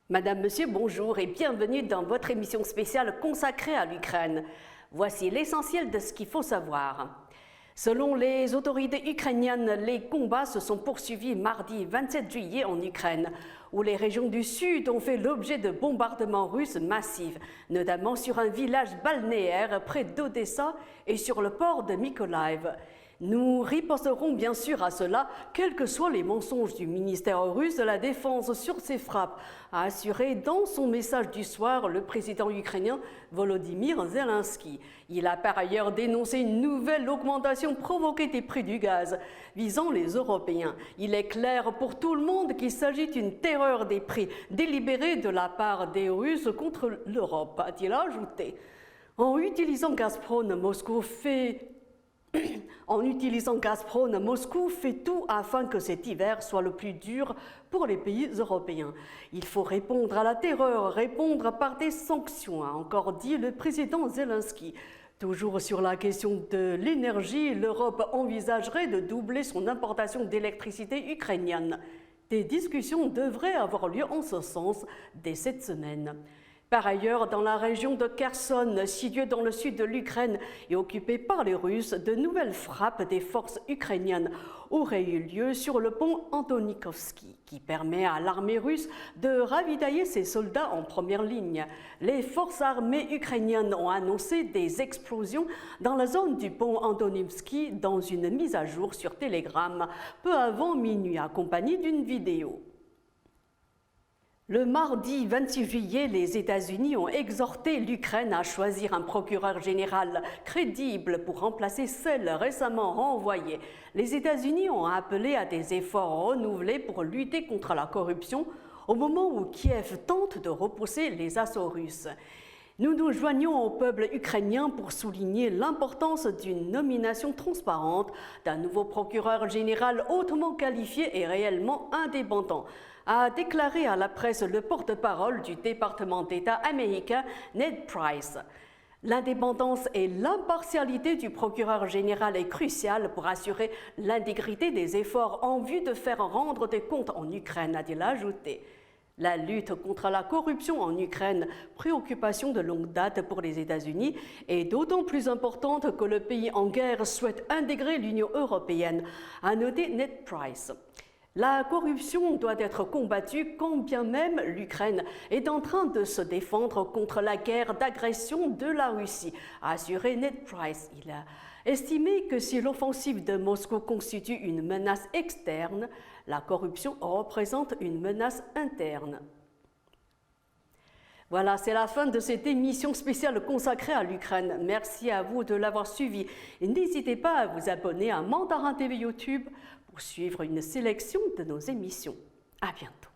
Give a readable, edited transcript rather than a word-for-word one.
Madame, Monsieur, bonjour et bienvenue dans votre émission spéciale consacrée à l'Ukraine. Voici l'essentiel de ce qu'il faut savoir. Selon les autorités ukrainiennes, les combats se sont poursuivis mardi 27 juillet en Ukraine, où les régions du sud ont fait l'objet de bombardements russes massifs, notamment sur un village balnéaire près d'Odessa et sur le port de Mykolaiv. Nous riposterons bien sûr à cela, quels que soient les mensonges du ministère russe de la Défense sur ces frappes, a assuré dans son message du soir le président ukrainien Volodymyr Zelensky. Il a par ailleurs dénoncé une nouvelle augmentation provoquée des prix du gaz visant les Européens. Il est clair pour tout le monde qu'il s'agit d'une terreur des prix délibérée de la part des Russes contre l'Europe, a-t-il ajouté. En utilisant Gazprom, Moscou fait tout afin que cet hiver soit le plus dur pour les pays européens. Il faut répondre à la terreur, répondre par des sanctions, a encore dit le président Zelensky. Toujours sur la question de l'énergie, l'Europe envisagerait de doubler son importation d'électricité ukrainienne. Des discussions devraient avoir lieu en ce sens dès cette semaine. Par ailleurs, dans la région de Kherson, située dans le sud de l'Ukraine et occupée par les Russes, de nouvelles frappes des forces ukrainiennes auraient eu lieu sur le pont Antonikovski, qui permet à l'armée russe de ravitailler ses soldats en première ligne. Les forces armées ukrainiennes ont annoncé des explosions dans la zone du pont Antonikovski dans une mise à jour sur Telegram peu avant minuit, accompagnée d'une vidéo. Le mardi 26 juillet, les États-Unis ont exhorté l'Ukraine à choisir un procureur général crédible pour remplacer celle récemment renvoyée. Les États-Unis ont appelé à des efforts renouvelés pour lutter contre la corruption au moment où Kiev tente de repousser les assauts russes. Nous nous joignons au peuple ukrainien pour souligner l'importance d'une nomination transparente d'un nouveau procureur général hautement qualifié et réellement indépendant, a déclaré à la presse le porte-parole du département d'État américain Ned Price. L'indépendance et l'impartialité du procureur général est cruciale pour assurer l'intégrité des efforts en vue de faire rendre des comptes en Ukraine, a-t-il ajouté. La lutte contre la corruption en Ukraine, préoccupation de longue date pour les États-Unis, est d'autant plus importante que le pays en guerre souhaite intégrer l'Union européenne, a noté Ned Price. La corruption doit être combattue quand bien même l'Ukraine est en train de se défendre contre la guerre d'agression de la Russie, a assuré Ned Price. Il a estimé que si l'offensive de Moscou constitue une menace externe, la corruption représente une menace interne. Voilà, c'est la fin de cette émission spéciale consacrée à l'Ukraine. Merci à vous de l'avoir suivi. Et n'hésitez pas à vous abonner à Mandarin TV YouTube pour suivre une sélection de nos émissions. À bientôt.